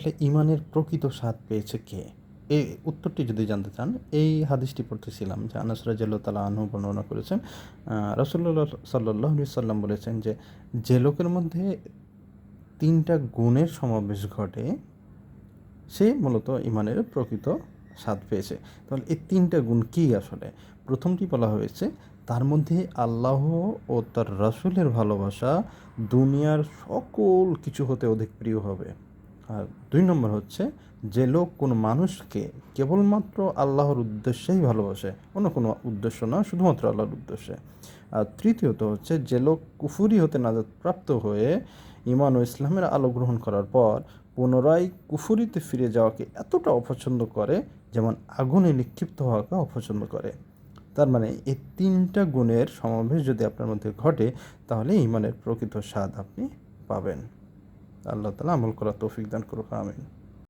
তাহলে ঈমানের প্রকৃত স্বাদ পেয়েছে কে? এই উত্তরটি যদি জানতে চান, এই হাদিসটি পড়তেছিলাম যে আনাস রাদিয়াল্লাহু তাআলা আনহু বর্ণনা করেছেন। রাসূলুল্লাহ সাল্লাল্লাহু আলাইহি সাল্লাম বলেছেন যে, যে লোকের মধ্যে ৩টা গুণের সমাবেশ ঘটে, সে মূলত ঈমানের প্রকৃত স্বাদ পেয়েছে। তাহলে এই ৩টা গুণ কী আসলে? প্রথমটি বলা হয়েছে, তার মধ্যে আল্লাহ ও তার রাসূলের ভালোবাসা দুনিয়ার সকল কিছু হতে অধিক প্রিয় হবে। আর ২ নম্বর হচ্ছে, যে লোক কোনো মানুষকে কেবলমাত্র আল্লাহর উদ্দেশ্যেই ভালোবাসে, অন্য কোনো উদ্দেশ্য না, শুধুমাত্র আল্লাহর উদ্দেশ্যে। আর তৃতীয়ত হচ্ছে, যে লোক কুফরি হতে নাজাতপ্রাপ্ত হয়ে ঈমান ও ইসলামের আলো গ্রহণ করার পর পুনরায় কুফরিতে ফিরে যাওয়াকে এতটা অপছন্দ করে, যেমন আগুনে নিক্ষিপ্ত হওয়াকে অপছন্দ করে। তার মানে এই ৩টা গুণের সমাবেশ যদি আপনার মধ্যে ঘটে, তাহলে ঈমানের প্রকৃত স্বাদ আপনি পাবেন। আল্লাহ তাআলা আমল করার তৌফিক দান করুক। আমিন।